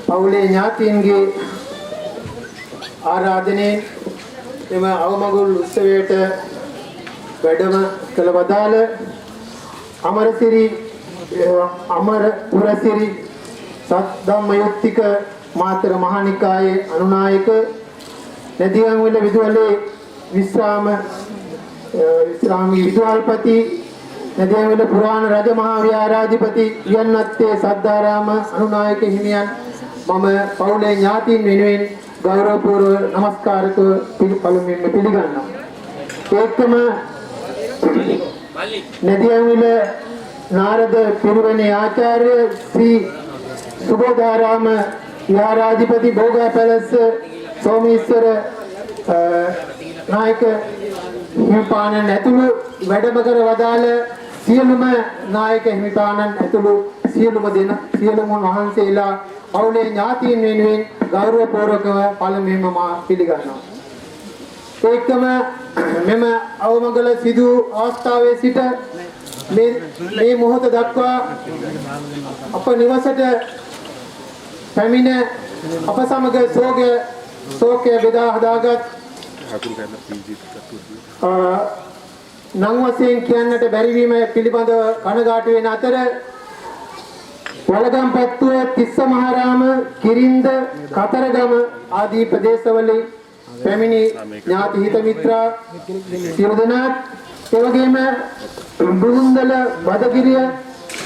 පවුලේ ඥාතීන්ගේ ආරාධනෙන් එම අවමගුල් උත්සවයට වැඩම කළ වදාළ අමරපුරසිරි සද්ධම්මයුක්තික මාතර මහානිකායේ අනුනායක නැදිගම්වල විදුහලේ විශ්‍රාමී විදුහල්පති නැදිගම්වල පුරාණ රජ මහා විහාරාධිපති යන්නත්තේ සද්ධාරාම අනුනායක හිමියන් මම පවුලේ ඥාතීන් වෙනුවෙන් ගෞරවපූර්ව නමස්කාරක පළමුවෙන්ම පිළිගන්නවා. ඒකම නැදිගම්වල නාරද පිරිවෙනේ ආචාර්ය ශ්‍රී සුබෝධාරාම විහාරාධිපති බෝගා පැලස්ස සෝමීශ්වර නායක හිමිපාණන් ඇතුළු වැඩම කර වදාළ සියලුම නායක හිමිපාණන් ඇතුළු සියලුම වහන්සේලා පවුලේ ඥාතීන් වෙනුවෙන් ගෞරවපූර්වකව පළමුවෙන්ම මා පිළිගන්නවා. ඒකම මෙම අවමගල සිදු අවස්ථාවේ සිට මේ මොහොත දක්වා අප නිවසට පැමිණ අප සමග ශෝකය බෙදා හදාගත් නම් වශයෙන් කියන්නට බැරිවීම පිළිබඳව කනගාටු වෙන අතර වලගම්පැත්තුව තිස්සමහාරාම කිරින්ද කතරගම ආදී ප්‍රදේශවල පැමිණි ඥාති හිත මිත්‍රා සියලු දෙනාත් එවැගේම බුරුන්දල බදගිරිය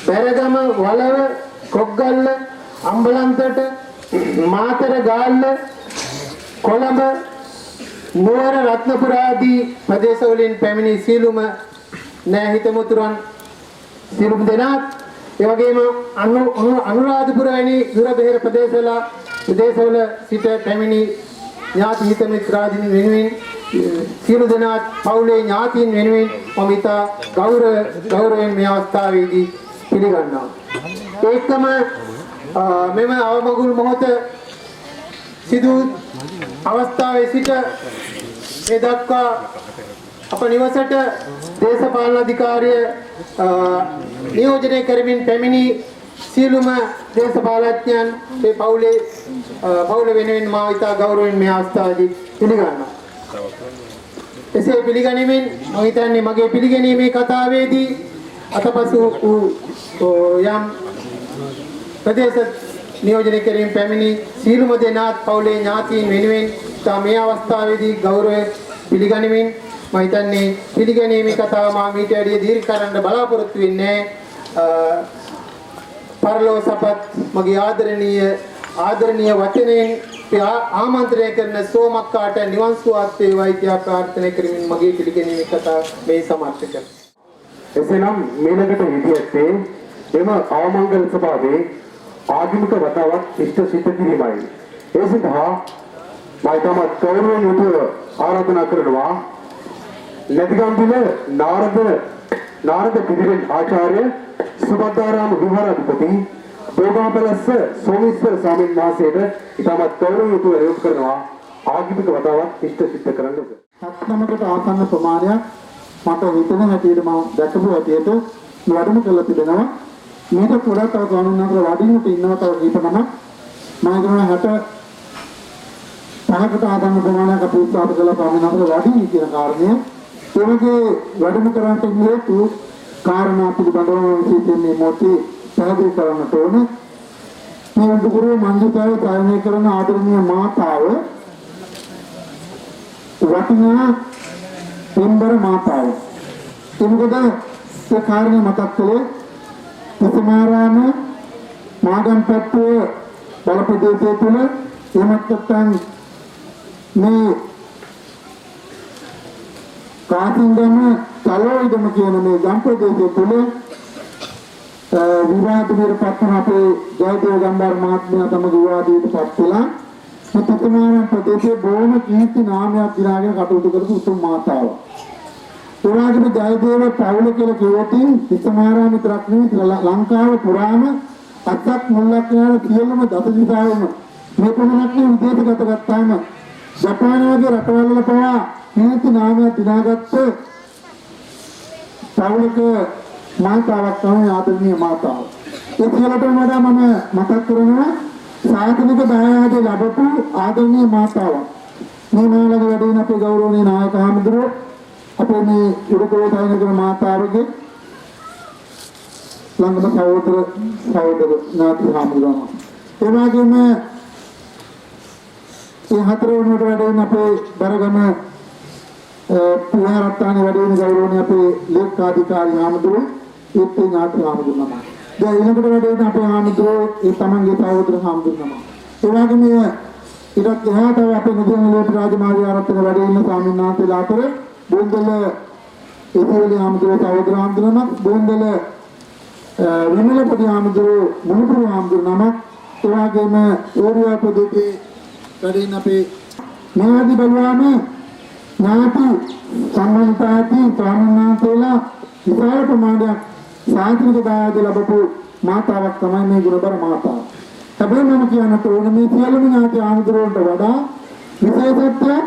බැරගම වලව කොග්ගල්ල අම්බලන්තට මාතර ගාල්ල කොළඹ නුවර රත්නපුර ආදී ප්‍රදේශවලින් පැමිණි සියලුම නෑහිත මුතුරන් සියලුම දෙනාත් එවැගේම අනුරාධපුර වැනි දුර බැහැර ප්‍රදේශවල සිට පැමිණි ඥාති හිත මිත්‍රාදීන් වෙනුවෙන් සියලු දෙනාත් පවුලේ ඥාතීන් වෙනුවෙන් මම ඉතා ගෞරවයෙන් මේ අවස්ථාවේදී පිළිගන්නවා. ඒකම මෙම අවමගුල් මොහොත සිදු අවස්ථාවේ සිට මේ දක්වා අප නිවසට දේශපාලන අධිකාරිය නියෝජනය කරමින් පැමිණි සියලුම දේශපාලඥයන් මේ පවුල වෙනුවෙන් මා ඉතා ගෞරවයෙන් මේ අවස්ථාවේදී පිළිගන්නවා. එසේ පිළිගැනීමෙන් මම හිතන්නේ මගේ පිළිගැනීමේ කතාවේදී අතපසු යම් ප්‍රදේශ නියෝජනය කිරීම පැමිණි සීලුම දෙනාත් පවුලේ ඥාතීන් වෙනුවෙන් මේ අවස්ථාවේදී ගෞරවය පිළිගැනීමෙන් මම හිතන්නේ පිළිගැනීමේ කතාව මා මීට වැඩිය දීර්ඝ කරන්න බලාපොරොත්තු වෙන්නේ පරලෝ සපත් මගේ ආදරණීය වචනයෙන් ආමන්ත්‍රණය කරන සෝමක්කාට නිවන් සුවත් වේවායි කියා ප්‍රාර්ථනා කරමින් මගේ පිළිගැනීමේ කතාව මේ සමාප්ත කරනවා. එසේනම් මේලකට විදියත්තේ එම අවමංගල සභාවේ ආගමික වතාවක් ඉෂ්ට සිද්ධ කිරීමයි. ඒ සඳහා මම තමත් ගෞරවයෙන් යුතුව ආරාධනා කරනවා නැදිගම්බිල නාරද පිරිවෙන් ආචාර්ය සුබද්දාරාම විහාරාධිපති බෝගාපලස්ස සෝමීශ්වර ස්වාමීන් වහන්සේට ඉතාමත් ගෞරවයෙන් යුතුව රැවුම් කරනවා ආගමික වතාවක් ඉෂ්ට සිද්ධ කරන්න. 7 ආසන්න ප්‍රමාණයක් මට හිතෙන හැටියට මම දැකපු හැටියට වැඩම කළ තිබෙනවා. මේක පොඩක් තව ගණන් කරලා වඩින්නට ඉන්නවා තව කීපනම මම හිතනවා 65කට ආසන්න ප්‍රමාණයක් අපි උත්සාහ කළා පමණකට වඩින්න කියන කාරණය ඒකේ වැඩම කරන්නට හේතු කාරණා පිළිබඳව විශේෂයෙන් මොකද පැහැදිලි කරන්නට ඕනේ. මේ උඩුකුරු මන්දිකාවේ කාර්යය කරන ආදරණීය මාතාව වටිනා පින්බර මාතාව. එමුකද ඒ කාරණය මතක් කළේ තිසමාරාම මාගම්පැත්තේ බලපදේශය තුළ එමත් නැත්නම් මේ කාසින්දම තලෝයිදම කියන මේ ගම්පදේශය තුළ විවාද විරපත් වන අපේ ජයදේව ගම්බාර මහත්මයා තම විවාදයට පත් වෙලා තිසමාරාම ප්‍රදේශයේ බොහොම කීර්ති නාමයක් දිනාගෙන කටයුතු කරපු උතුම් මාතාවක්. ඒ වගේම ජයදේව පවුල කියලා කිව්වොතින් තිසමාරාම විතරක් නෙවෙයි ලංකාව පුරාම අත්ක් මුල්ලක් යන සියලුම දසදිසාවම මේ පමණක් නෙවෙයි විදේශගත ගත්තාම ජපාන වගේ රටවල් වල පවා කීර්ති නාමයක් දිනාගත්ත පවුලක මාතාවක් තමයි ආදරණීය මාතාව. ඒ කියලට වඩා මම මතක් කරනවා සාධනික දායාද ලැබපු ආදරණීය මාතාවක්. මේ මාළගේ වැඩින අපේ ගෞරවනීය නායක හාමුදුරුවෝ අපේ මේ උඩකෝටයිනකර මාතාවගේ ළඟම සහෝදර නාති හාමුදුරුවෝ. ඒ වගේම මේ හතර වෙනිවට වැඩින අපේ බරගම පුහාරත්තානේ වැඩින ගෞරවනීය අපේ ලේකාධිකාරී හාමුදුරුවෝ ඒත් නාති හාමුදුරුවෝ. දැන් ඊළඟට වැඩින අපේ හාමුදුරුවෝ ඒ තමන්ගේ සහෝදර හාමුදුරුවෝ. ඒ වගේම ඊට එහාට අපේ නදියන්ලේට රාජමාර්ගය ආරක්ෂක වැඩ ඉන්න ස්වාමීන් වහන්සේලා අතර බොන්දල ඒකෝලි ආමතුරු සහෝදර ආමතුරුනම බොන්දල විමලපති ආමතුරු මුණුපුරු ආමතුරුනම ඒ වගේම ඕරියා ප්‍රදේශයේ වැඩ ඉන්න අපේ නාදි බලවාම නාති සම්මානිතාති ස්වාමීන් වහන්සේලා විශාල ප්‍රමාණයක් සාන්තික දායාද ලැබපු මාතාවක් තමයි මේ ගුණබර මාතාව. හැබැයි මම කියන්නට ඕන මේ සියලුම ඥාති ආමතුරුන්ට වඩා විශේෂත්වයක්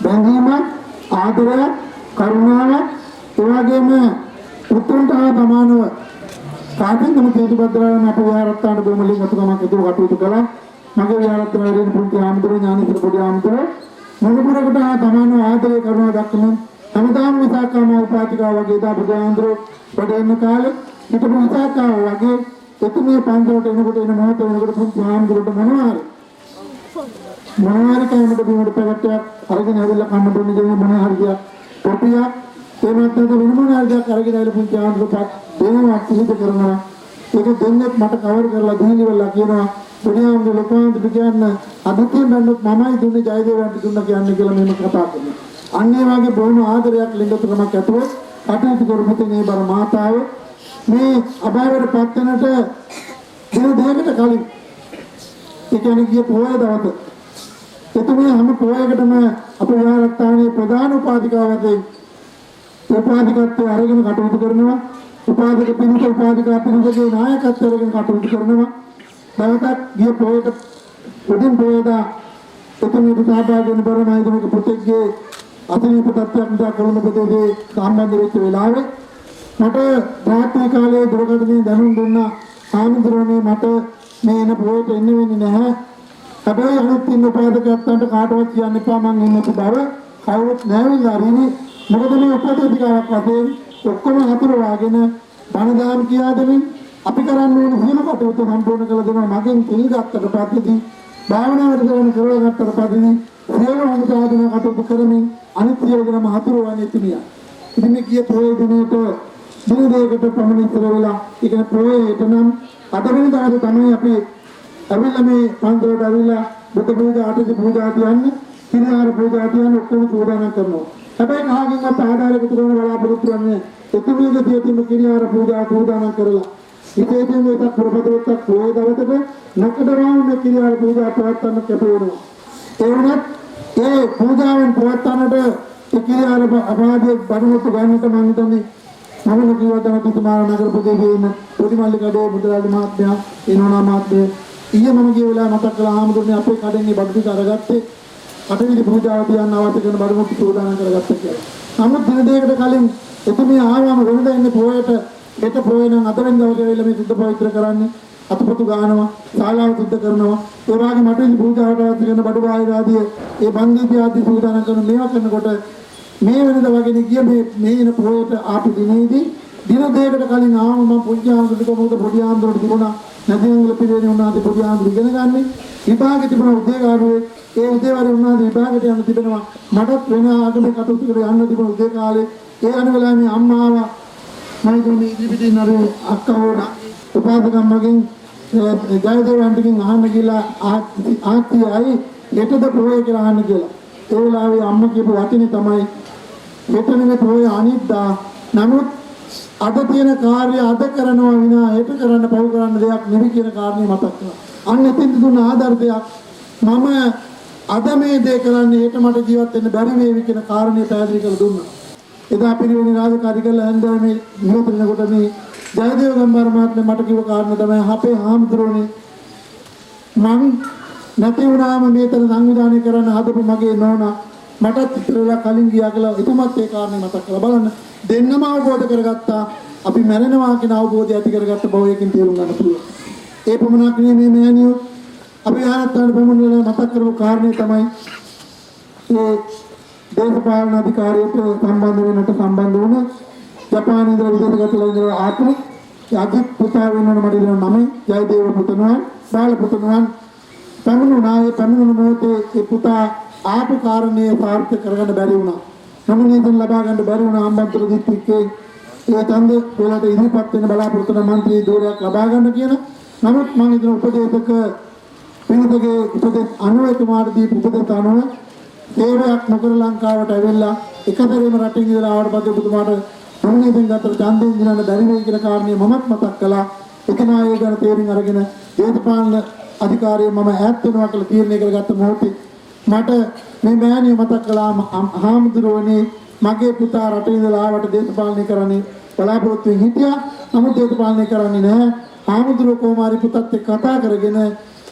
බැඳීමක් ආදරයක් කරුණාවක් ඒ වගේම උතුම්ට සමානව සාධනම තේරුම්පත්‍රාන අපේ විහාරස්ථාන බොමලින් අතුගමක් ඉදිරි කටයුතු කළා. මගේ විහාරස්ථානයේ පුංචි ආමතුරු ඥානීතර පොඩි ආමතුරු මොනතරකට සමානව ආදරය කරුණාව දක්වන හැමදාම විසාකාම උපාධිකාව වගේ දා බුදුආන්දරෝ වැඩෙන්න කාලේ හිටපු විසාකාව වගේ එතුමිය පන්සලට එනකොට එන මොහොත වෙනකොට පුංචි ආමතුරුට මොනවාරි කවුරුද බිමට පැවැත්යක් අරගෙන ඇවිල්ලා කන්න බොන්න දෙන්නේ මොනවා හරි කියක් පොටියක් ඒ නැත්නම් වෙන මොනවා හරි අරගෙන ඇවිල්ලා පුංචි ආමතුරුට දෙනවා පිළිද කරනවා ඒක දෙන්නෙක් මට කවර් කරලා දීලිවලා කියනවා පොඩි ආමතුරු ලොකෝන්ට කියන්න අදකින් බන්නොත් මමයි දුන්නේ ජයදේවන්ට දුන්නා කියන්නේ කියලා මෙහෙම කතා කරනවා අන්න ඒ වගේ බොහොම ආදරයක් ලිංගතුකමක් ඇතුව කටයුතු කරපු තේ බර මාතාව මේ අභාවයට පත් වෙනට දින දෙකකට කලින් ඒ කියන්නේ ගිය පොය දවසේ එතුමිය හැම පොයකටම අපේ විහාරස්ථානයේ ප්‍රධාන උපාධිකාවතේ උපාධිකත්වය අරගෙන කටයුතු කරනවා උපාධික පිළිතුරු උපාධිකා පිළිතුරුගේ නායකත්වය අරගෙන කටයුතු කරනවා දවසක් ගිය පොයට උදින් පොයදා එතුමියට සහභාගී වෙන බරමයි දුක පුතෙක්ගේ අතිනීප තත්ත්වයක් නිසා කොළඹ ප්‍රදේශයේ සම්බන්ධ වෙච්ච වෙලාවේ මට රාත්‍රී කාලයේ දුරකථනයෙන් දැනුම් දුන්නා ආනන්දරෝනේ මට මේ එන පොයට එන්න වෙන්නේ නැහැ හැබැයි අනිත් ඉන්න උපාධකයන්ට කාටවත් කියන්න එපා මං ඉන්න බව කවුරුත් නැවිලා රිනි මොකද මේ උපාධිකාවක් වශයෙන් ඔක්කොම හතුරු වාගෙන බණදාම් කියා දෙමින් අපි කරන්න ඕන සියලු කටයුතු සම්පූර්ණ කළ දෙනවා මගෙන් පිළ ගත්තට පස්සේ භාවනාවට කරන කරගත්තට පස්සේ සියලු අනුසාධන කටයුතු කරමින් අනිත් සියලු දෙනාම හතුරු වන්නේ තිනියා ඉතින් මේ කිය පොයේ දිනේට දින දෙකකට පමණ ඉතර වෙලා ඉතින් පොයේට නම් අද වෙනදාට තමයි අපි අවිලා මේ පන්දරට අවිලා බුද්ධ පූජා ආටි පූජා කියන්නේ කිනාර පූජා කියන්නේ ඔක්කොම සූදානම් කරනවා. හැබැයි කාගෙන්වත් ආධාරයකට කරන බලාපොරොත්තු වෙන්නේ එතුමියගේ දියතිම කිනාර පූජා සූදානම් කරලා. ඉතින් මේක ප්‍රබෝධයක් පොයේ දවසට නකඩරාම මේ කිනාර පූජා පවත්වන්න කැපවෙනවා. ඒ වුණත් ඒ පූජාවෙන් පවත්වන්නට ඒ කිනාර අපාදයේ බඩමුතු ගන්නට මම හිතන්නේ මම කිව්වා තුමාර නගර ප්‍රදේශයේ ඉන්න පොඩිමල්ලිකඩේ බුදුරජාණන් මහත්මයා ඉනෝනා මහත්මයා ඊයේ මම ගිය වෙලාව මතක් කළා ආමුදුනේ අපේ කඩෙන්නේ බඩු ටික අරගත්තේ කටවිලි පූජාව තියන්න අවශ්‍ය කරන බඩු මුට්ටු සූදානම් කරගත්තා කියලා. නමුත් දින දෙකකට කලින් එතුමිය ආවම වෙනදා ඉන්නේ පොයට හෙට පොය නම් අද වෙනදා වගේ මේ සුද්ධ පවිත්‍ර කරන්නේ අතුපතු ගන්නවා ශාලාව සුද්ධ කරනවා ඒ වගේ මට පූජාවට අවශ්‍ය කරන බඩු බාහිර ආදී ඒ බන්දීපි ආදී සූදානම් කරන මේවා කරනකොට මේ වෙනදා වගේ ගිය මේ එන පොයට ආපු දිනේදී දින දෙකකට කලින් ආවම මම පුංචි ආන්දරට මොකද පොඩි ආන්දරට තිබුණා නැතිනම් පිළිවෙලින් උන්වහන්සේ පොඩි ආන්දර ඉගෙන ගන්න විභාගෙ තිබුණා උදේකාරුවේ ඒ උදේවරු උන්වහන්සේ විභාගයට යන්න තිබෙනවා මටත් වෙන ආගමේ කටයුතු කරලා යන්න තිබුණා උදේ කාලේ ඒ අන වෙලාවේ මේ අම්මා ආවා මම දුන්නේ ඉදිරිපිටින් අර අක්කවෝඩ උපාසකම්මගෙන් ජයදේවන්ටකින් අහන්න කියලා ආත්තියයි හෙටද පොයේ කියලා අහන්න කියලා ඒ වෙලාවේ අම්මා කියපු වචනේ තමයි මෙතනනේ පොයේ අනිද්දා නමුත් අද තියෙන කාර්ය අද කරනවා විනා හෙට කරන්න පව් කරන්න දෙයක් නෙවෙයි කියන කාරණේ මතක් කරනවා. අන්න එතෙන් දුන්න ආදර්ශයක් මම අද මේ දේ කරන්නේ හෙට මට ජීවත් වෙන්න බැරි වේවි කියන කාරණේ පැහැදිලි කරලා දුන්නා. එදා පිරිවෙනේ රාජකාරී කරලා හන්දෑ මේ නිරතනකොට මේ ජයදේව ගම්බාර මහත්මයා මට කිව්ව කාරණේ තමයි අපේ හාමුදුරුවනේ මං නැති වුණාම මේතන සංවිධානය කරන්න හදපු මගේ නෝනා මටත් ඉතරලා කලින් ගියා කියලා එතුමත් ඒ කාරණේ මතක් කරලා බලන්න දෙන්නම අවබෝධ කරගත්තා අපි මැරෙනවා කියන අවබෝධය ඇති කරගත්ත බව එකකින් තේරුම් ගන්න පුළුවන්. ඒ පමණක් නෙමෙයි මෑණියෝ අපි ආනත්තන බමුණුලා මතක් කරපු කාරණේ තමයි මේ දේශපාලන අධිකාරියට සම්බන්ධ වුණ ජපානයේ ඉඳලා විදේශගතලා ඉඳලා ආපු අජිත් පුතා වෙනවන මට දෙන නම ජයදේව පුතණුවන් බාල පුතණුවන් පැමිණුණායේ පැමිණුණු මොහොතේ ඒ පුතා ආපු කාරණේ සාර්ථක කරගන්න බැරි වුණා. නොමිනේෂන් ලබා ගන්න බැරි වුණා අම්බන්තොට දිස්ත්‍රික්කයේ ඒ තන්ද වලට ඉදිරිපත් වෙන බලාපොරොත්තු වෙන മന്ത്രി ධූරයක් ලබා ගන්න කියන. නමුත් මම ඉදිරි උපදේශක පිළිතුගේ උපදේශ අනුවතුමාට දීපු උපදේශ අනුව සේවයක් නොකර ලංකාවට ඇවිල්ලා එකතරේම රටින් ඉඳලා ආවට පස්සේ ඔබතුමාට මොනින්ෙන් ගතට ඡන්දෙන් දිනන බැරි වෙයි කියන කාරණේ මමත් මතක් කළා. එකනායේ ගැන තේරුම් අරගෙන දේශපාලන අධිකාරිය මම ඈත් වෙනවා කියලා තීරණය කරගත්ත මොහොතේ මට මේ මෑණිය මතක් කළා හාමුදුරුවනේ මගේ පුතා රටින් ඉඳලා ආවට දේශපාලනය කරන්නේ බලාපොරොත්තු වෙමින් හිටියා. නමුත් දේශපාලනය කරන්නේ නැහැ. හාමුදුරුවෝ කොමාරි පුතත් එක්ක කතා කරගෙන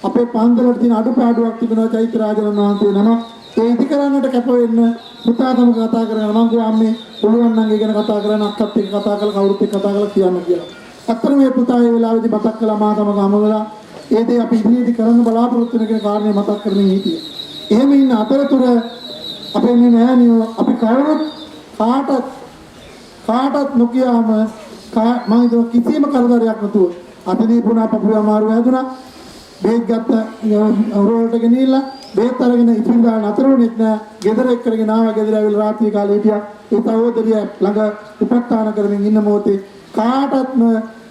අපේ පන්සලට තියෙන අඩුපාඩුවක් තිබෙනවා චෛත්‍ය රාජනන් වහන්සේ නම ඒ ඉදි කරන්නට කැප වෙන්න පුතා තමයි කතා කරගෙන මම කිව්වා අම්මේ පුළුවන් නම් ඒ ගැන කතා කරන්න අක්කත් එක්ක කතා කරලා කවුරුත් එක්ක කතා කරලා කියන්න කියලා. අත්තර මේ පුතා ඒ වෙලාවේදී මතක් කළා මා තම ගමවලා ඒ දේ අපි ඉදිරියේදී කරන්න බලාපොරොත්තු වෙන කියන කාරණේ මතක් කරමින් හිටියේ. එහෙම ඉන්න අතරතුර අපේ මේ නෑනියෝ අපි කවුරුත් කාටත් නොකියාම මම හිතුවා කිසිම කරදරයක් නැතුව අතදී පුණා පපුව අමාරු වැදුනා. බේත් ගත්ත රෝල්ට ගෙනිලා බේත් අරගෙන ඉතින්දා නතරුනෙත් නෑ. ගෙදර එක්කගෙන ආවා. ගෙදර ඇවිල්ලා රාත්‍රී කාලේ හිටියා. ඒ සහෝදරිය ළඟ උපස්ථාන කරමින් ඉන්න මොහොතේ කාටත්ම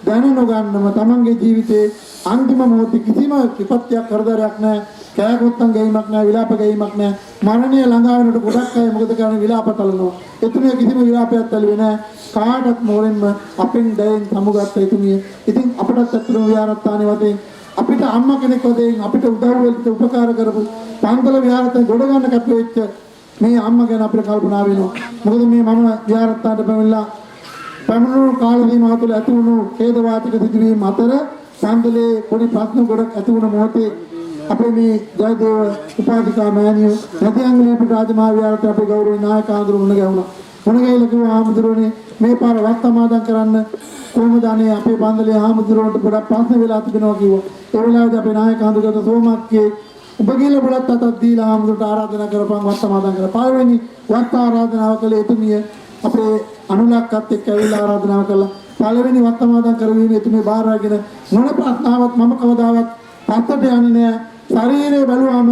දැන නොගන්නම තමන්ගේ ජීවිතේ අන්තිම මොහොතේ කිසිම විපත්තියක් කරදරයක් නෑ. කෑකොත්තන් ගේීමක් නෑ. විලාප ගේීමක් නෑ. මරණය ළඟා වෙනකොට ගොඩක් අය මොකද කරන්නේ? විලාප තලනවා. එතුමිය කිසිම විලාපයක් තලුවේ නෑ. කාටත් මොරෙන්ම අපෙන් දැයෙන් සමුගත්ත එතුමිය. ඉතින් අපටත් ඇත්තටම විහාරස්ථානයේ වශයෙන් අපිට අම්මා කෙනෙක් වශයෙන් අපිට උදව් වෙන්න උපකාර කරපු පන්සල විහාරස්ථාන ගොඩ ගන්න කැප වෙච්ච මේ අම්මා ගැන අපිට කල්පනා වෙනවා. මොකද මේ මම විහාරස්ථානට පැමිණලා පැමිණුණු කාල සීමාව තුළ ඇති වුණු ඛේද වාචක සිදුවීම් අතර පන්සලේ පොඩි ප්‍රශ්න ගොඩක් ඇති වුණ මොහොතේ අපේ මේ ජයදේව උපාධිකා මෑණියෝ නැතිඅංගලීපි රාජමහා විහාරයේ අපේ ගෞරවනීය නායක ආඳුරු මුණ ගැහුණා. මුණ ගැහිලා කිව්වා ආමුදුරනේ මේ පාර වත් සමාදන් කරන්න කොහොමද අනේ අපේ පන්සලේ ආමුදුරන්ට ගොඩක් ප්‍රශ්න වෙලා තිබෙනවා කිව්වා. ඒ වෙලාවේදී අපේ නායක ආඳුරුගත සෝමක්ගේ ඔබ කියලා බුලත් අතක් දීලා ආමුදුරට ආරාධනා කරපන් වත් සමාදන් කරලා. පළවෙනි වත් ආරාධනාව කළේ එතුමිය අපේ අනුලක්කත් එක්ක ඇවිල්ලා ආරාධනාව කළා. පළවෙනි වත් සමාදන් කරවීම එතුමිය බාර අරගෙන මොන ප්‍රශ්නාවක් මම කවදාවත් පස්සට යන්නේ නැහැ. ශරීරය බලුවාම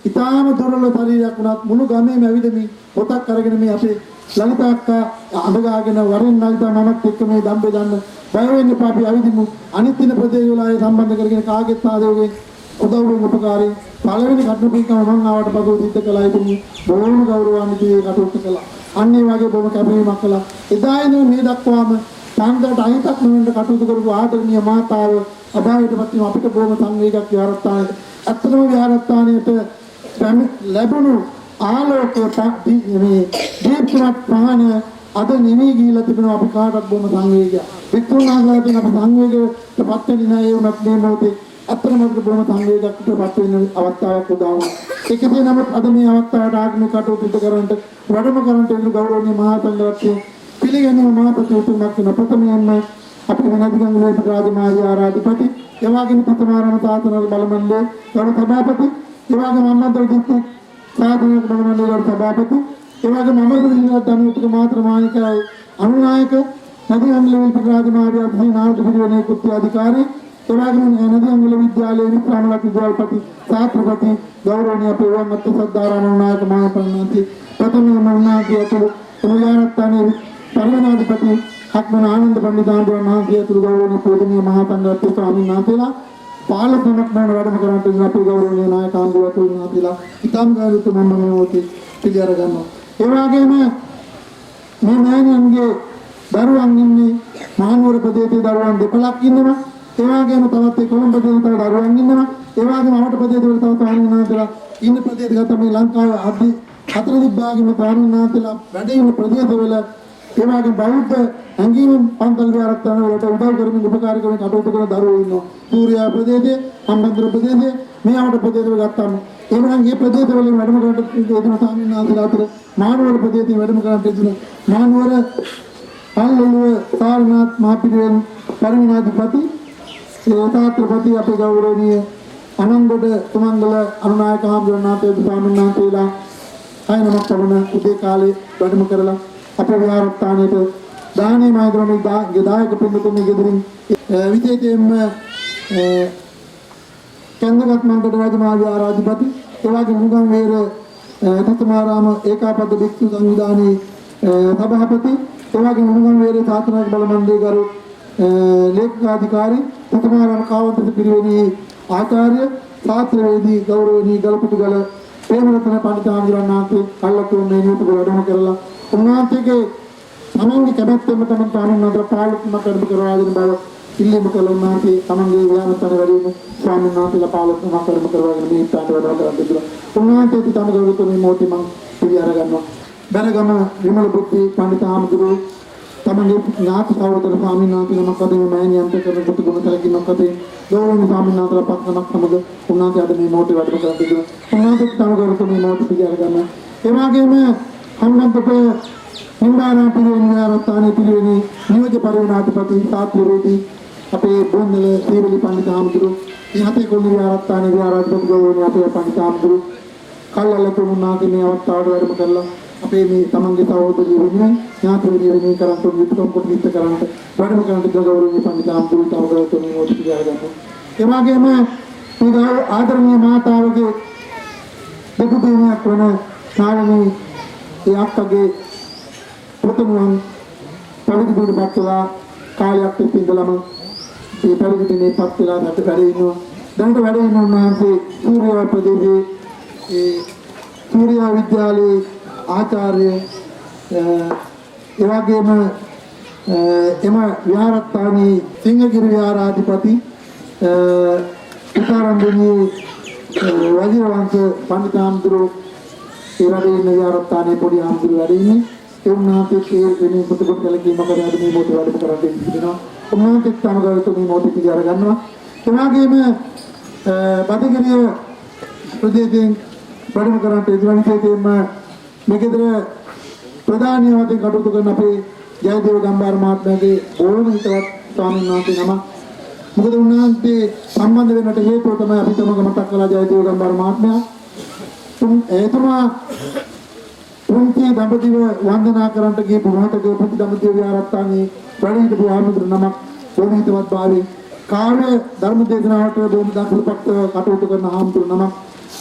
ඊටාම දුර්වල ශරීරයක් වුණත් මුළු ගමේම ඇවිදමින් පොතක් අරගෙන මේ අපේ ලලිතා අක්කා අඳගාගෙන වරින් ලලිතා මමත් එක්ක මේ දම්බේ දාන්න බය වෙන්න එපා අපි ඇවිදිමු. අනිත් දින ප්‍රදේශ වල ආයේ සම්බන්ධ කරගෙන කාගෙත් ආදෝගේ උදව්වෙන් උපකාරී පළවෙනි කටුපින්කම මම ආවට පසු සිද්ධ කළා. ඉතින් බොහොම ගෞරවාන්විතව කටයුතු කළා. අන්න ඒ වගේ බොහොම කැපවීමක් කළා. එදා ඉඳන් මේ දක්වාම සංඝට අහිතක් නොවන්න කටයුතු කරපු ආදරණීය මාතාව අභාවයටපත් වීම අපිට බොහොම සංවේගයක් විහාරස්ථානයේ අත්‍තරම විහාරස්ථානයේට ලැබුණු ආලෝකයේ මේ දීප්තිමත් පහන අද නිවි ගිහිලා තිබෙනවා. අපි කාටවත් බොහොම සංවේගයක්. වික්‍රමනාගලදී අපි සංවේගයටපත් වෙන්නේ නැහැ. ඒ උනත් මේ මොහොතේ අත්‍තරම බොහොම සංවේගයකටපත් වෙන අවස්ථාවක් උදා වුණා. ඒකේ නමුත් අද මේ අවස්ථාවට ආගමික කටයුතු කරන්නට වැඩම කරන්නට වෙන ගෞරවනීය මහා සංඝරත්නය පිළිගැනීම මහපතිතුමක් වෙන ප්‍රථමයෙන්ම අපේ වෙනදිගංගුලේ රාජමාහි ආරාධිපති එවාගෙම ප්‍රථමාරම තාතනවල බලමණ්ඩලයේ ගරු සභාපති එවාගෙම අම්මන්තොට දිස්ත්‍රික් සාධනක බලමණ්ඩලයේ ගරු සභාපති එවාගෙම අමරපුර ධනුතුක මාතර මාණිකයි අනුනායක නදිගංගුලේ රාජමාහි ආරාධි නායක පිරිවෙනේ කුත්ති අධිකාරී එවාගෙම නදිගංගුල විද්‍යාලයේ විශ්‍රාමලක් විද්‍යාලපති සාත්‍රපති ගෞරවනීය අපේ වමත් සද්ධාරාම නායක මහාපරිණාමී ප්‍රථම මහානායකය තුළු එමයානත්තානේ පරිණාධිපති හක්මන ආනන්ද පණ්ඩිතාණන් මහත්මිය තුළු ගෞරවනීය පූජනීය මහා සංඝරත්න ස්වාමීන් වහන්සේලා පාලකමක් මම වැඩම කරන්නට ඉන්න අපේ ගෞරවනීය නායක ආණ්ඩුවතුන් වහන්සේලා ඉතාම ගෞරවිත මම මොහොතේ පිළිඅර ගන්නවා. ඒ වගේම මේ මෑණියන්ගේ දරුවන් ඉන්නේ මහනුවර ප්‍රදේශයේ දරුවන් 12ක් ඉන්නවා. ඒ වගේම තවත් කොළඹ ප්‍රදේශයේ දරුවන් ඉන්නවා. ඒ වගේම අපට ප්‍රදේශවල තව ස්වාමීන් වහන්සේලා ඉන්න ප්‍රදේශගත මේ ලංකාවේ අධි හතර දිග්ගාගම ස්වාමීන් වහන්සේලා වැඩ ඉන්න ප්‍රදේශවල ඒ වගේ බෞද්ධ ඇඟීම් පන්සල් විහාරස්ථාන වලට උදව් කරමින් උපකාර කරමින් කටයුතු කරන දරුවෝ ඉන්නවා. සූර්යා ප්‍රදේශයේ, අම්බන්තොට ප්‍රදේශයේ, මේවට ප්‍රදේශවල ගත්තාම එහෙනම් මේ ප්‍රදේශවලින් වැඩම කරන්නට යොදන ස්වාමීන් වහන්සේලා අතර මහනුවර ප්‍රදේශයේ වැඩම කරන්නට යොදන මහනුවර පල්ලොව සාරනාත් මහපිරිවෙන් පරිණාධිපති සේතාත්‍රපති අපේ ගෞරවනීය අනන්දොඩ තුමන්ගල අනුනායක හාමුදුරනාතේ ස්වාමීන් වහන්සේලා අය නමක් පමණ උදේ කාලේ වැඩම කරලා අපේ විහාරස්ථානයේ දානේ මාදරමේ දායක පින්තුන් ගෙදරින් විශේෂයෙන්ම චන්දගත් මණ්ඩල රාජමහා විහාරාධිපති එවාගේ මුගම් වේර තතමාරාම ඒකාපද භික්ෂු සංවිධානයේ සභාපති එවාගේ මුගම් වේර සාසනික බල මණ්ඩලයේ ගරු ලේකකාධිකාරී තතමාරාම කාවන්ත පිරිවෙනේ ආචාර්ය ශාස්ත්‍රවේදී ගෞරවනීය ගල්පතුගල ප්‍රේමරත්න පඬිතුමාන්ගේ කල්ලතුන් මේ නියුතු වැඩම කරලා උන්වහන්සේගේ තමන්ගේ කැමැත්තෙන් තමයි පානුන් අතර පාලුත්ම කරදු කරවා දෙන බව ඉල්ලීම කළ උන්වහන්සේ තමන්ගේ විහාරස්ථාන වැඩිම ස්වාමීන් වහන්සේලා පාලුත්ම කරදු කරවාගෙන මේ ඉස්සරහට වැඩම කරන් දෙතුලා උන්වහන්සේ තම ගෞරවතුමේ මොහොතේ මම පිළිඅර ගන්නවා බරගම විමල බුද්ධි පඬිතුමාන්ගේ තමන්ගේ ඥාති සහෝදර ස්වාමීන් වහන්සේලා මකදේ මෑණියන්ට කරන බුදු ගුණ කලකින් ඔක්කතේ ගෞරවනීය ස්වාමීන් වහන්සේලා පක්ෂමක් සමග උන්වහන්සේ අද මේ මොහොතේ වැඩම කරන් දෙතුලා උන්වහන්සේ තම ගෞරවතුමේ මොහොතේ පිළිඅර ගන්නවා ඒ වගේම හම්බන්තොට හින්දාරා පිරිවෙන ආරස්ථානයේ පිරිවෙන නියෝජ්‍ය පරිවර්තනාධිපති සාත්‍රිවේදී අපේ බොන්නල සීවලි පඬිතුමාඳුරු ඉහතේ කොල්ලේ ආරස්ථානයේ විහාරාධිපති ගෞරවනීය අපේ පඬිතුමාඳුරු කල්ලල තුමුනාගේ මේ අවස්ථාවට වැඩම කරලා අපේ මේ තමන්ගේ සහෝදරිය වෙනුවෙන් ඥාතිවරිය වෙනුවෙන් කරන් තුන් විතරම් කොට විත්ත කරන්ට වැඩම කරන්ට ගෞරවනීය පඬිතුමාඳුරු තව ගෞරවතුමි මොහොතේ පිළිගන්නවා ඒ වගේම මේ ආදරණීය මාතාවගේ දෙපුතුණියක් වන ශාවනී ඒ අක්කගේ පුතුණන් පැවිදි බිරිඳපත්ලා කාලයක් තිස්සේ ඉඳලම මේ පැවිදි දිනේ පත්ලා නැට වැඩ ඉන්නවා දැනට වැඩ ඉන්න උන්වහන්සේ සූර්යා ප්‍රදේශයේ ඒ සූර්යා විද්‍යාලයේ ආචාර්ය ඒ වගේම එම විහාරස්ථානයේ සිංහගිරි විහාරාධිපති උපාරම්භණී වජිරවංශ පඬිතුමාඳුරු ඒ වැඩ ඉන්න විහාරස්ථානයේ පොඩි ආම්දුරු වැඩ ඉන්නේ ඒ උන්වහන්සේ වෙන පුතුගොඩ කලකීම කරලා මේ මොහොත වැඩම කරන් දෙනවා උන්වහන්සේ තම ගෞරවතුමී මොහොත පිළිඅර ගන්නවා ඒ වගේම බදගිරිය ප්‍රදේශයෙන් වැඩම කරන් ඉදිරියටම මේකේතර ප්‍රධානීය වශයෙන් කටයුතු කරන අපේ ජයදේව ගම්බාර මහත්මයාගේ බොහොම හිතවත් ස්වාමීන් වහන්සේ නම මොකද උන්වහන්සේ සම්බන්ධ වෙන්නට හේතුව තමයි අපි තමග මතක් කළා ජයදේව ගම්බාර මහත්මයා එතුමා පුංචි දඹදිව වන්දනා කරන්නට ගිහපු මොහොතේ පුංචි දඹදිව විහාරස්ථානයේ වැඩ හිටපු ආමතුරු නමක් බොහොම හිතවත් භාවයේ කාර්ය ධර්ම දේශනාවට බොහොම දක්ෂපත් කටයුතු කරන ආමතුරු නමක්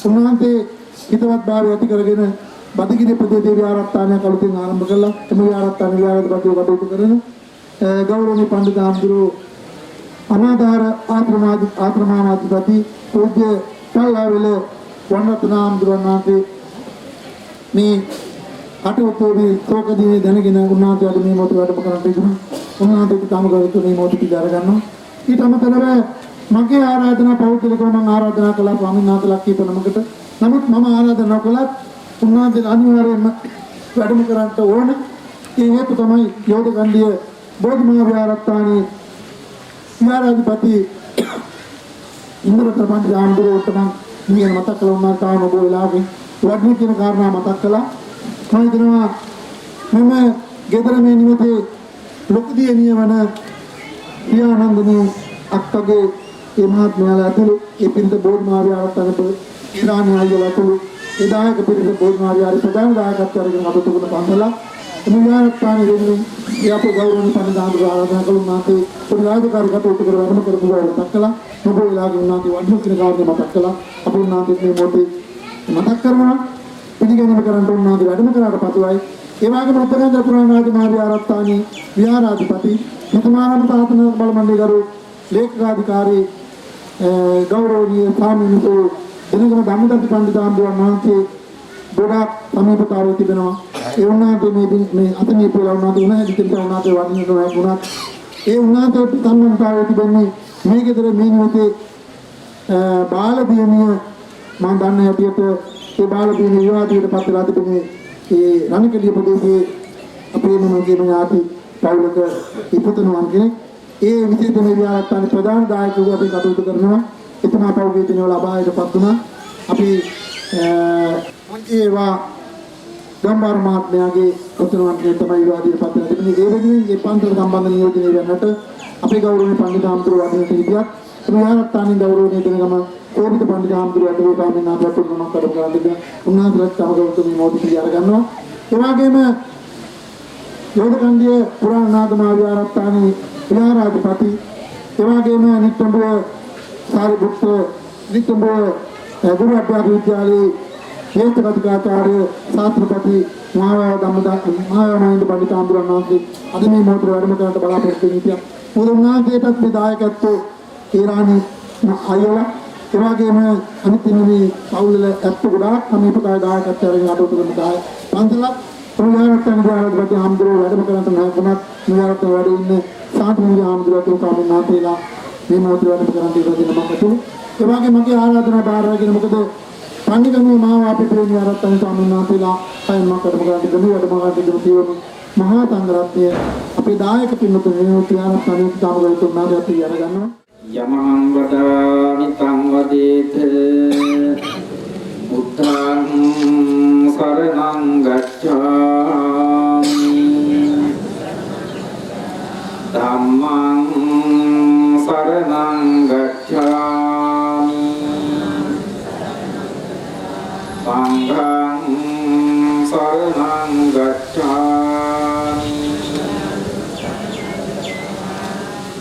උන්වහන්සේ හිතවත් භාවය ඇති කරගෙන බදගිරි ප්‍රදේශයේ විහාරස්ථානය කලකින් ආරම්භ කළා එම විහාරස්ථානයේ විහාරාධිපතිව කටයුතු කරන ගෞරවනීය පඬිතුමාඳුරු අනාධාර ආත්‍රමාධිපති පූජ්‍ය පල්ලාවිල වන්නතනාම්දුරන්නාගේ මේ කටයුත්තේ තෝකදී දැනගෙන උන්වහන්සේ අද මේ මොහොත වැඩම කරන්න ඉදුණා. උන්වහන්සේට තම ගෞරවතු මේ මොහොත පිළිගර ගන්නවා. ඊට අමතරව මගේ ආරාධනා පෞද්ගලිකව මම ආරාධනා කළා ස්වාමීන් වහන්සේලා කීප නමකට. නමුත් මම ආරාධනා කළත් උන්වහන්සේ අනිවාර්යයෙන්ම වැඩම කරන්න ඕන. ඒ හේතු තමයි යෝධකණ්ඩිය බෝධිමහා විහාරස්ථානයේ විහාරාධිපති ඉන්ද්‍රතර පඬිතුමාඳුරුට මම මේ මතක් කළා උනා තාම ඔබ වෙලාවේ වඩනි කියන කාරණා මතක් කළා. මම හිතනවා මම ගෙදර මේ නිවසේ ලොකුදී නියමන පියානන්දනී අක්කගේ ඒ මහත්මයාලා ඇතුළු ඒ පිරිස බෝධිමහා විහාරස්ථානයේ ඊරානි අයලා ඇතුළු ඒ දායක පිරිස බෝධිමහා විහාරයේ ප්‍රධාන දායකත්වය අරගෙන අපට තුන පන්සලා එම විහාරස්ථානයේ දෙන්නේ ඒ අපේ ගෞරවනීය පඬිතුමාඳුරු ආරාධනා කළා මාතේ පොඩිලාදකාරී කටයුතු කර වැඩම කරපු බව මතක් කළා. ඔබ වෙලාවකින් උන්වහන්සේ වඩනි කියන කාරණේ මතක් කළා. අපි උන්වහන්සේ මේ මොහොතේ මතක් කරනවා පිළිගැනීම කරන්න උන්වහන්සේ වැඩම කරාට පසුයි ඒ වගේම උපනන්ද පුරාණාධි මහා විහාරස්ථානයේ විහාරාධිපති හිතමානන්ද තාතන බල මණ්ඩල ගරු ලේකකාධිකාරී ගෞරවනීය ස්වාමීන්වහන්සේ දිනගම ධම්මදත්ත පඬිතුමාඳුරන් වහන්සේ ගොඩාක් සමීපතාවය තිබෙනවා. ඒ උන්වහන්සේ මේ අතමී පෙරලා උන්වහන්සේ උන්වහන්සේ දෙන්න උන්වහන්සේ වඩින්නට වුණත් ඒ උන්වහන්සේ සම්මන්තාවය තිබෙන්නේ මේ ගෙදර මේ නිවසේ බාල දියණිය මම දන්න හැටියට ඒ බාල දියණිය විවාදයට පත් වෙලා තිබෙන්නේ ඒ රණකලිය ප්‍රදේශයේ අපේ මොනගේ ඥාති පවුලක ඉපතුණුවන් කෙනෙක්. ඒ විශේෂ මේ විහාරස්ථානයේ ප්‍රධාන දායකව අපි කටයුතු කරනවා. එතුමා පෞද්ගලික දිනවල අභාවයටපත් වුණා. අපි ඒවා ගම්බාර මහත්මයාගේ පුතුණන් තමයි විවාදයටපත් වෙලා තිබෙන්නේ. ඒ වෙනුවෙන් මේ පන්සල සම්බන්ධ නියෝජනය වෙනට අපේ ගෞරවනීය පඬිතුමාඳුරු වදින සිටියත් විහාරස්ථානයේ ගෞරවනීය දෙනගම කෝපිත පඬිතුක හාමුදුරුවෝ අතුරු ස්වාමීන් වහන්සේට උනක් කඩ කරන්නේ උන්වහන්සේට තමගතුමි මොහොතේ ඉඳලා ගන්නවා. ඒ වගේම යෝධකන්දිය පුරාණ නාගමා විහාරස්ථානයේ විහාරාධිපති ඒ වගේම නිට්ටඹුව සාරිපුත්ත නිට්ටඹුව ගුරු අධ්‍යාපන විද්‍යාලයේ හේතු කතිකාචාර්ය ශාස්ත්‍රපති මහායානන්ද පඬිතුක හාමුදුරුවෝ වහන්සේ අද මේ මොහොතේ වැඩම කරන්න බලාපොරොත්තු වෙන ඉතියා මොකද උන්වහන්සේටත් මේ දායකත්වෝ ඊරානි අයලා ඒ වගේම අනිත් ඉන්නේ පවුල්වල ඇත්ත ගොඩාක් සමීපකාය දායකත්වය අරගෙන අඩුවට කරන දායක පන්සලක් ප්‍රමුඛයන් ගානකට හාමුදුරුවෝ වැඩම කරන්න නැවතුනත් නිවාරත වැඩ ඉන්නේ සාතුමිය හාමුදුරුවෝ කාමෙන් නාතේලා මේ මොහොතේ වැඩම කරන්න ඉවදින මකට ඒ වගේම මගේ ආරාධනා බාරගෙන මොකද පන්නිකමේ මහාවාපිතේ නිවාරතන් කාමෙන් නාතේලා කයින් මකට කරන්න ගමු වැඩම කරන්න කියවමු මහා සංඝරත්නය අපේ දායක පින්තුන් වෙනුවට ආරාධනා කරන තාමගල තුන්නාට අපි අරගන්නවා යමහං වදාමි තං වදේත බුද්ධං සරණං ගච්ඡාමි ධම්මං සරණං ගච්ඡාමි සංඝං සරණං ගච්ඡාමි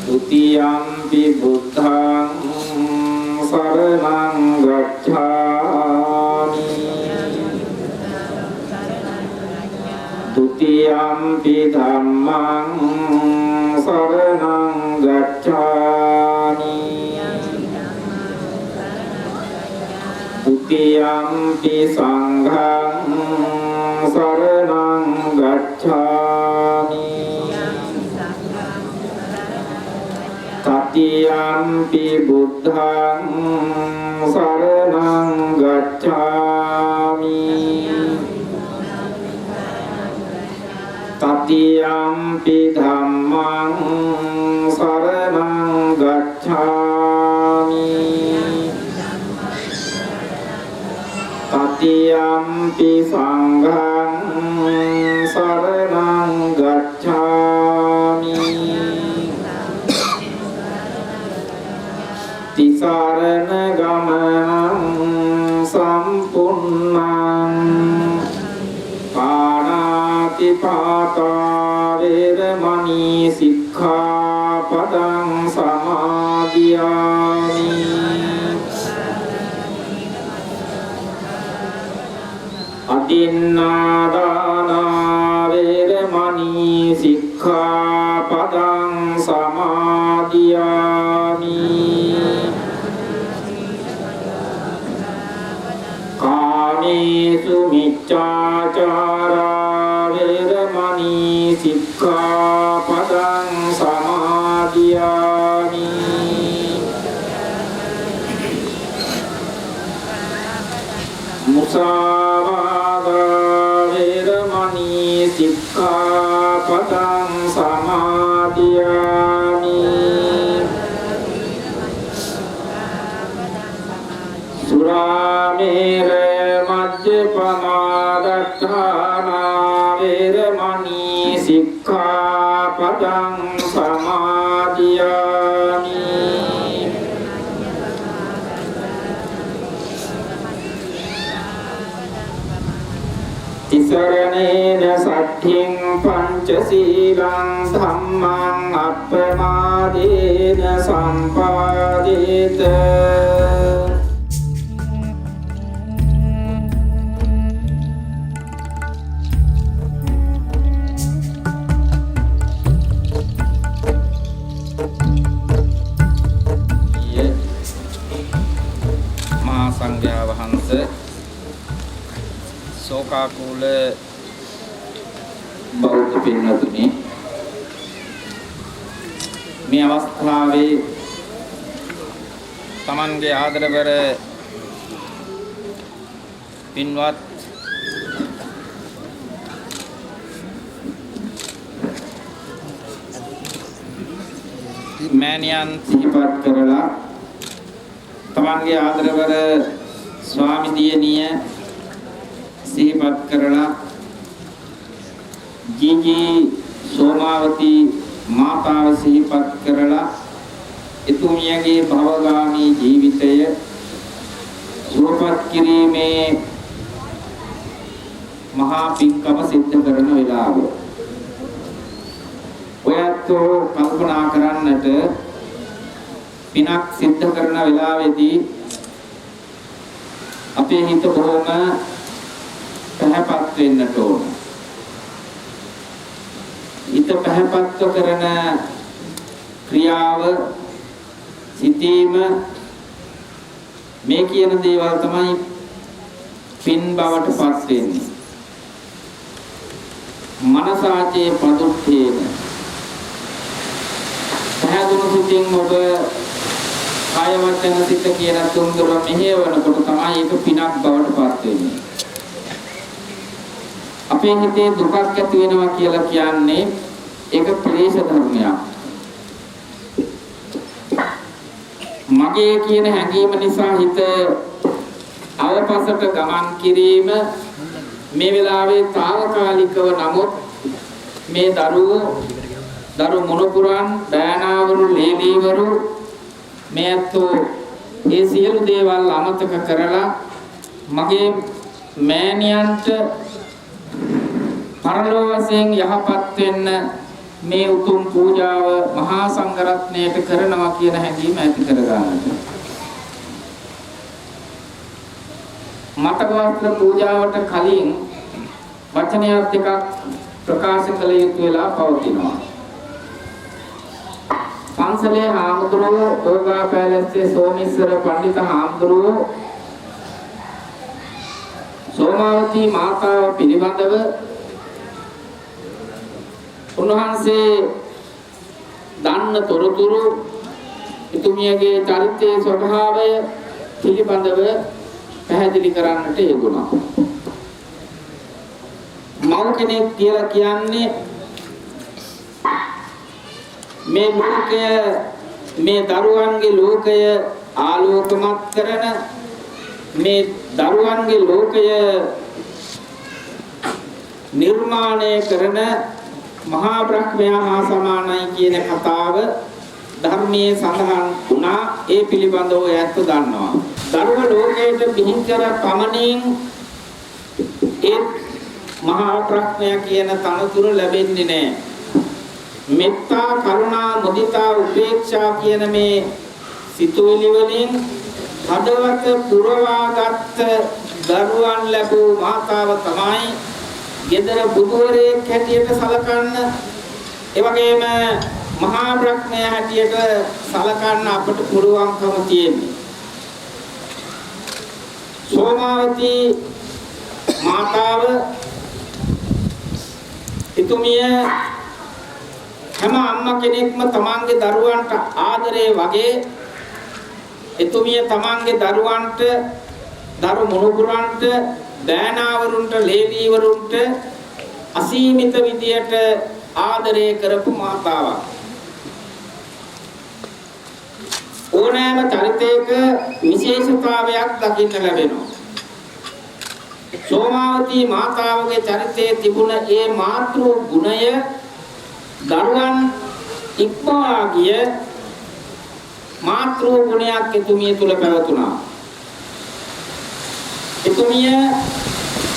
ဒုတိယံ pi buddhaං සරණං ගච්ඡාමි ဒုတိယံ pi ධම්මං සරණං ගච්ඡාමි ဒုတိယံ pi සංඝං සරණං ගච්ඡාමි තතියම්පි බුද්ධං සරණං ගච්ඡාමි තතියම්පි ධම්මං සරණං ගච්ඡාමි තතියම්පි සංඝං සරණං ගච්ඡාමි තිසරණ ගමනං සම්පුන්නං පාණාති පාතා වේරමණී සික්ඛාපදං සමාදියාමි අදින්නාදානා වේරමණී සික්ඛාපදං සමාදියාමි කාමේසු මිච්ඡාචාරා වේරමණී සික්ඛාපදං සමාදියාමි මුසාවාදා වේරමණී සික්ඛාපදං සමාදියාමි සුරාමේරය මජ්ජපමාදත්තානා වේරමණී සික්ඛාපදං සමාදියාමි තිසරණේන සද්ධින් පංචශීලං ධම්මං අප්පමාදේන සම්පාදේත සංඝයා වහන්සේ ශෝකාකූල බෞද්ධ පින්වතුනි මේ අවස්ථාවේ තමන්ගේ ආදරවර පින්වත් මෑණියන් සිහිපත් කරලා තමන්ගේ ආදරවර ස්වාමි දියණිය සිහිපත් කරලා ජීජී සෝමාවති මාතාව සිහිපත් කරලා එතුමියගේ භවගාමී ජීවිතය සුවපත් කිරීමේ මහා පින්කම සිද්ධ කරන වෙලාව. ඔයත් කල්පනා කරන්නට පිනක් සිද්ධ කරන වෙලාවේදී අපේ හිත බොහොම පැහැපත් වෙන්නට ඕන. හිත පැහැපත්ව කරන ක්‍රියාව සිටීම මේ කියන දේවල් තමයි පින් බවට පත් වෙන්නේ. මනසාචේ පදුත්තේන පැහැදුණු සිතින් ඔබ කාය වචන සිත කියන තුන්දොර මෙහෙවනකොට තමයි ඒක පිනක් බවට පත් වෙන්නේ. අපේ හිතේ දුකක් ඇති වෙනවා කියලා කියන්නේ ඒක ක්ලේශ ධර්මයක්. මගේ කියන හැඟීම නිසා හිත අවපසට ගමන් කිරීම මේ වෙලාවේ తాවකාලිකව නමුත් මේ දරු මොනපුරන් බෑනාවරු ලේලීවරු මේ අතෝ ඒ සියලු දේවල් අමතක කරලා මගේ මෑණියන්ට පරලෝ වශයෙන් යහපත් වෙන්න මේ උතුම් පූජාව මහා සංඝරත්නයට කරනවා කියන හැඟීම ඇති කර ගන්නට. මතකවත්ව පූජාවට කලින් වචනයක් දෙකක් ප්‍රකාශ කළ යුතු වෙලා පවතිනවා. පන්සලේ හාමුදුරුවෝ ඕගා පැලැස්සේ සෝමේශ්වර පඬිත හාමුදුරුවෝ සෝමාවතී මාතාව පිළිබඳව උන්වහන්සේ දන්න තොරතුරු එතුමියගේ චරිතයේ ස්වභාවය පිළිබඳව පැහැදිලි කරන්නට යෙදුණා. මව් කෙනෙක් කියලා කියන්නේ මේ ලෝකය මේ දරුවන්ගේ ලෝකය ආලෝකමත් කරන මේ දරුවන්ගේ ලෝකය නිර්මාණය කරන මහා බ්‍රහ්මයා හා සමානයි කියන කතාව ධර්මයේ සඳහන් වුණා. ඒ පිළිබඳව ඇත්ත දන්නවා. දරුව ලෝකයට බිහි කර පමණින් ඒ මහා බ්‍රහ්මයා කියන තනතුර ලැබෙන්නේ නැහැ. මෙත්තා කරුණා මුදිතා උපේක්ෂා කියන මේ සිතුවිලි වලින් හදවත පුරවාගත් දරුවන් ලැබූ මාතාව තමයි ගෙදර බුදුවරයෙක් හැටියට සලකන්න, ඒ වගේම මහා බ්‍රහ්මයා හැටියට සලකන්න අපට පුළුවන්කම තියෙන්නේ. සෝමාවතී මාතාව එතුමිය හැම අම්මා කෙනෙක්ම තමන්ගේ දරුවන්ට ආදරේ වගේ එතුමිය තමන්ගේ දරුවන්ට දරු මොණුපුරන්ට දෑනාවරුන්ට ලේවීවරුන්ට අසීමිත විදියට ආදරය කරපු මාතාවක්. ඕනෑම චරිතයක විශේෂතාවයක් දකින්න ලැබෙනවා. සෝමාවතී මාතාවගේ චරිතයේ තිබුණ ඒ මාතෘ ගුණය දරුවන් ඉක්මවා ගිය මාතෘ ගුණයක් එතුමිය තුල පැවතුණා. එතුමිය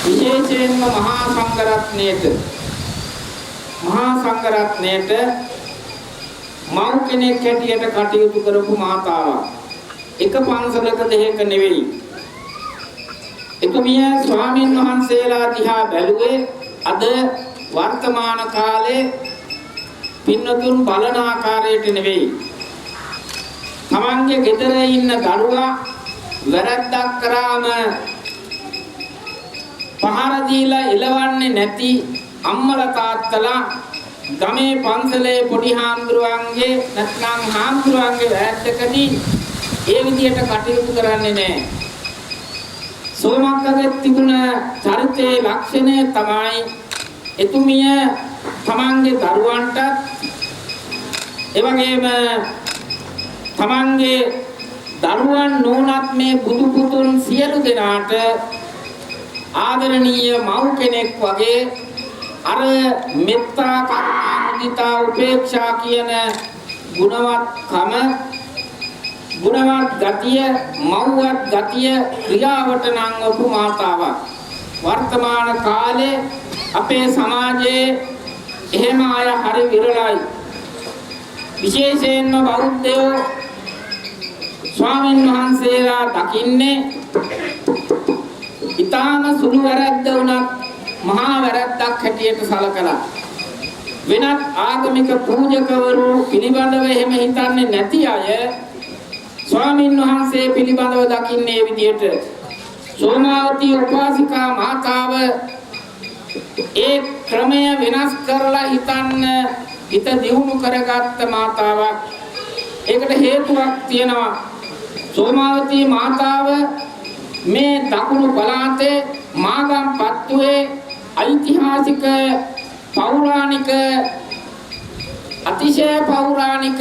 විශේෂයෙන්ම මහා සංඝරත්නයට මව් කෙනෙක් හැටියට කටයුතු කරපු මාතාවක්. එක පන්සලක දෙක නෙවෙයි. එතුමිය ස්වාමීන් වහන්සේලා දිහා බැලුවේ අද වර්තමාන කාලේ පින්නතුන් බලන ආකාරයට නෙවෙයි. තමන්ගේ ගෙදර ඉන්න දරුවා වැරද්දක් කරාම පහර දීලා එලවන්නේ නැති අම්මලා තාත්තලා ගමේ පන්සලේ පොඩි හාමුදුරුවන්ගේ නැත්නම් හාමුදුරුවන්ගේ වැරද්දකදී ඒ විදියට කටයුතු කරන්නේ නැහැ. සෝමක්කගේ තිබුණ චරිතයේ ලක්ෂණය තමයි එතුමිය තමන්ගේ දරුවන්ට එවැගේම තමන්ගේ දරුවන් නොනත් මේ බුදු පුතුන් සියලු දෙනාට ආදරණීය මව් කෙනෙක් වගේ අර මෙත්තා කරුණා මුදිතා උපේක්ෂා කියන ගුණවත්කම ගුණවත් ගතිය, මව්වත් ගතිය ක්‍රියාවට නංවපු මාතාවක්. වර්තමාන කාලේ අපේ සමාජයේ එහෙම අය හරි විරලයි. විශේෂයෙන්ම බෞද්ධයෝ ස්වාමීන් වහන්සේලා දකින්නේ ඊටාම සුළු වැරද්ද වුණත් මහා වැරද්දක් හැටියට සලකලා වෙනත් ආගමික පූජකවරු පිළිබඳව එහෙම හිතන්නේ නැති අය ස්වාමීන් වහන්සේ පිළිබඳව දකින්නේ විදියට සෝමාවතී උපාසිකා මාතාව ඒ ක්‍රමය වෙනස් කරලා හිතන්න හිත දියුණු කරගත්ත මාතාවක්. ඒකට හේතුවක් තියෙනවා. සෝමාවතී මාතාව මේ දකුණු පළාතේ මාගම්පත්තුවේ ඓතිහාසික පෞරාණික අතිශය පෞරාණික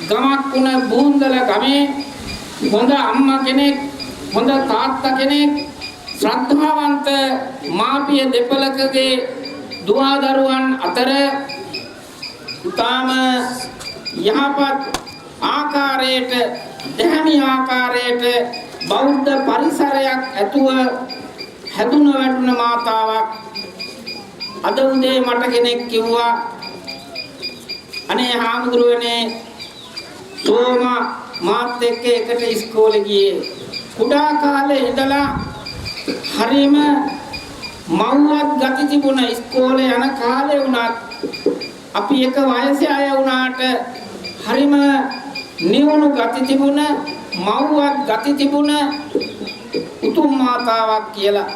ගමක් වුණ බූන්දල ගමේ හොඳ අම්මා කෙනෙක්, හොඳ තාත්තා කෙනෙක්, ශ්‍රද්ධාවන්ත මාපිය දෙපළකගේ දුවදරුවන් අතර තාම යහපත් ආකාරයට, දැහැමි ආකාරයට බෞද්ධ පරිසරයක් ඇතුව හැදුන වැටුන මාතාවක්. අද උදේ මට කෙනෙක් කිව්වා අනේ හාමුදුරුවනේ සෝමා මාත් එක්ක එකට ඉස්කෝලේ ගියේ. කුඩා කාලේ ඉඳලා හරිම මව්වත් ගති තිබුණ ඉස්කෝලේ යන කාලේ වුණත් අපි එක වයසේ අය වුණාට හරිම නිවුණු ගති තිබුණ මව්වත් ගති තිබුණ උතුම් මාතාවක් කියලා,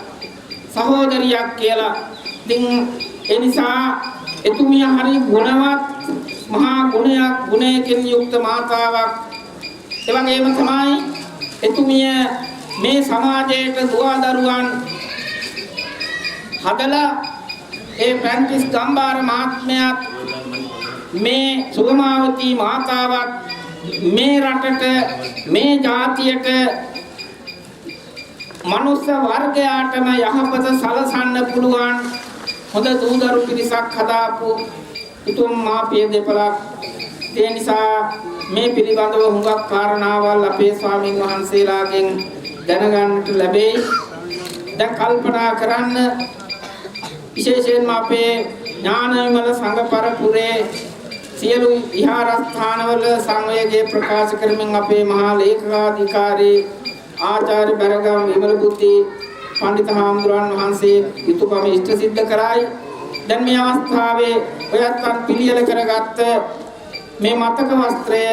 සහෝදරියක් කියලා. ඉතින් ඒ නිසා එතුමිය හරි ගුණවත් මහා ගුණයකින් යුක්ත මාතාවක්. ඒ වගේම තමයි එතුමිය මේ සමාජයට දුවදරුවන් හදලා ඒ ප්‍රැන්ටිස් ගම්බාර මහත්මයාත් මේ සෝමාවතී මාතාවත් මේ රටට, මේ ජාතියට, මනුස්ස වර්ගයාටම යහපත සලසන්න පුළුවන් හොඳ දූදරු පිරිසක් හදාපු උතුම් මාපිය දෙපළක්. ඒ නිසා මේ පිළිබඳව හුඟක් කාරණාවල් අපේ ස්වාමීන් වහන්සේලාගෙන් දැනගන්නට ලැබෙයි. දැන් කල්පනා කරන්න විශේෂයෙන්ම අපේ ඥානවිමල සංඝ පරපුරේ සියලු විහාරස්ථානවල සංවේගය ප්‍රකාශ කරමින් අපේ මහා ලේකකාධිකාරී ආචාර්ය බරගම් විමල බුද්ධි පඬිත හාමුදුරන් වහන්සේ යුතුයකම ඉෂ්ට සිද්ධ කරයි. දැන් මේ අවස්ථාවේ ඔයත්න් පිළියෙල කරගත්ත මේ මතක වස්ත්‍රය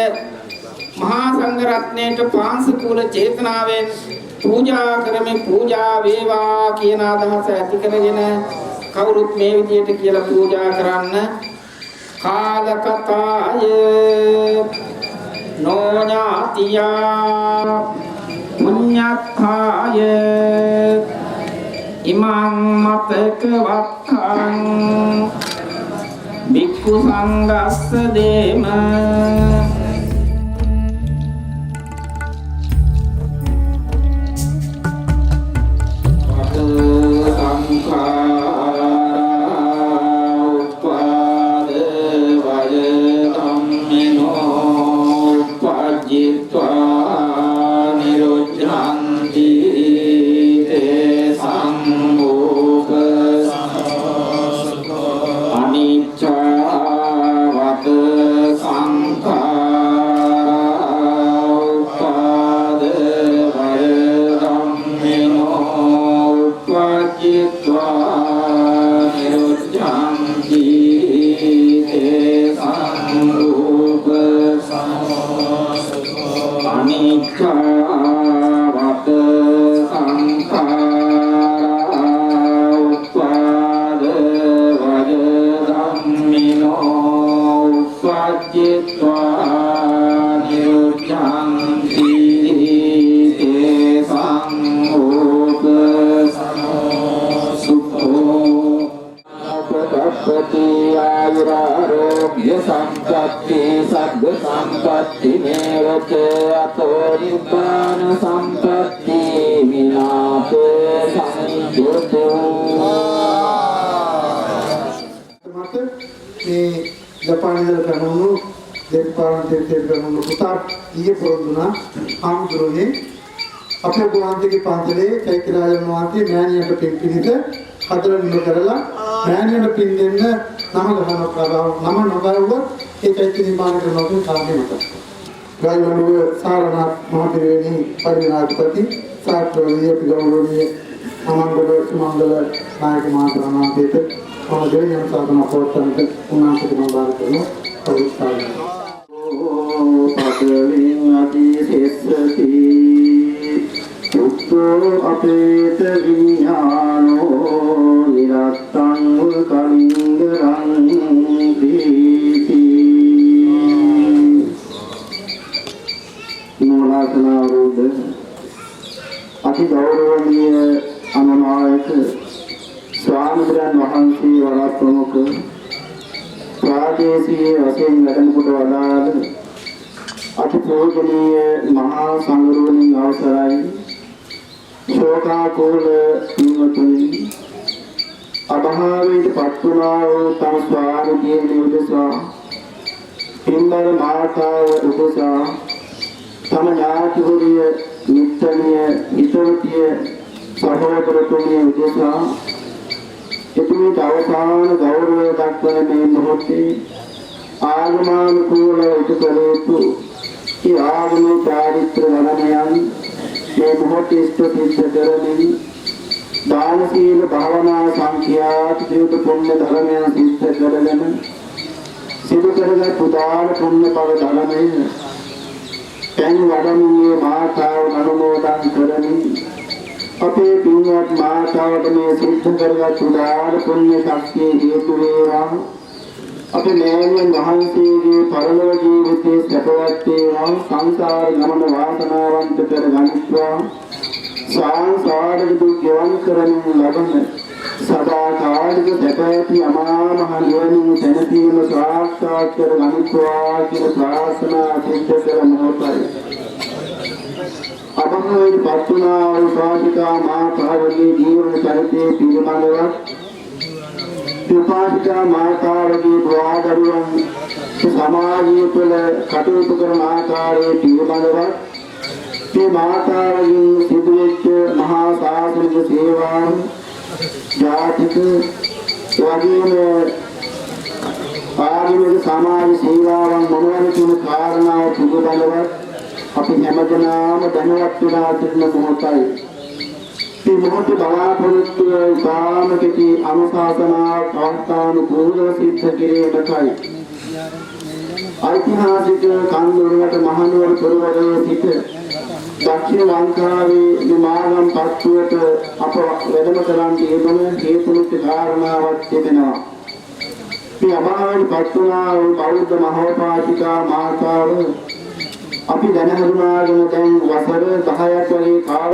මහා සංඝ රත්නයට පාංශකූල චේතනාවෙන් පූජා කරමි. පූජා වේවා කියන අදහස ඇති කරගෙන කවුරුත් මේ විදියට කියලා පූජා කරන්න. කාලකතාය නොඥාතියා පුඤ්ඤත්ථාය ඉමං මතක වත්තං භික්ඛු සංඝස්ස දේම. संपत्ति सद् संपत्ति मेवच अतो निब्बान संपत्ति विनाशे संयुतो. මත මේ ජපානයේ කරනු දේශපාලන තීරයට ගන්න පුතා ඊයේ පොරොන්දුනා ආම්දුරේ අපේ ගුවන්විදුලි පන්සලේ චෛත්‍ය රාජන් වහන්සේ මෑණියන්ට පින් පිණිස හතර නිම කරලා මෑණියන්ට පින් දෙන්න නම නොගරුවොත් ඒ චෛත්‍ය නිර්මාණය කරනවා කාර්යය මත. ගායනවල සාරනාත් මහතෙරණි පරිණාධිපති සාත්‍රවලිය පිළිගෞරවනීය අමංගල සුමංගල නායක මහත්මයාට මම දෙවියන් සාධන පොත්තන්ට උන්වහන්සේට මම බාර කරනවා. පරිස්සාරය. පදවින් අධිසෙස්සති උත්තෝ අපේත විඥානෝ නිරත්තං කලින්ගරං දීති මූලාසනාරූඪ අති ගෞරවනීය අනුනායක ස්වාමීන් වහන්සේ වරක් ප්‍රමුඛ ප්‍රාදේශීය වශයෙන් වැඩම කොට වදාළ අති පූජනීය මහා සංඝරුවනින් අවසරයි ශෝකාකූල පින්වතුනි අභාවයට පත් වුණා වූ තම ස්වාමීන් උදෙසා පින්බර මාතාව උදෙසා තම ඥාතිවරිය මිත්‍රණිය හිතවතිය සහෝදරතුමිය උදෙසා එතුමිට අවසාන ගෞරවය දක්වන මේ මොහොතේ ආගමනුකූල උපකරේතු ඒ ආගමේ චාරිත්‍ර වරණයන් මේ මොහොතේ ස්ථිත කරමින් දාන සීල භාවනා සංඛ්‍යාත දේව පුණ්‍ය ධර්මයන් සිද්ධ කරගෙන සිදු කරගත් පුදාන පුණ්‍ය පව ධර්මයෙන් තන් වඩමියේ මාතාව අනුමෝදන් කරමින් අපේ පින්වත් මාතාවට මේ සිද්ධ කරගත් උදාාර පුණ්‍ය ශක්තිය හේතු වේවා. අපේ මෑණියන් වහන්සේගේ පරලෝක ජීවිතයේ සැපවත් වේවා. සංසාර ගමන වාසනාවන්ත කර ගනිත්වා. සංසාරේ දුක් ගෙවන් කරමින් ලබන සදාකාලික සැපැති අමා මහ නිවනින් සැනසීම සාක්ෂාත් කර ගනිත්වා කියලා ප්‍රාර්ථනා සිද්ධ කරනෝතයි. අභාවයෙන් පත්ුණා වූ උපාසිකා මාතාවගේ ජීවන චරිතයේ පිළිබඳව උපාසිකා මාතාවගේ දුවදරුවන් සමාජය තුළ කටයුතු කරන ආකාරයේ පිළිබඳව මේ මාතාවගෙන් සිදුවෙච්ච මහා සාසනික සේවාව ජාතික වගේම ආගමික සමාජ සේවාවන් මොනවද කියන කාරණාව පිළිබඳව අපි හැමදෙනාම දැනුවත් වෙලා සිටින මොහොතයි. මේ මොහොතේ බලාපොරොත්තු සාමකති අනුශාසනා අවස්ථානුකූලව සිද්ධ කිරීමටයි. ඓතිහාසික කන්දොරට මහනුවර පෙරවරේ සිට දක්ෂිණ ලංකාවේ මාගම් පත්තුවට අප වැඩම කරන් තිබෙන හේතුනික කාරණාවක් තිබෙනවා. මේ අභාවයෙන් පත්තුනා වූ බෞද්ධ මහෝපාසිකා මාතාව අපි දැන හඳුනාගෙන දැන් වසර 10ක් වගේ කාල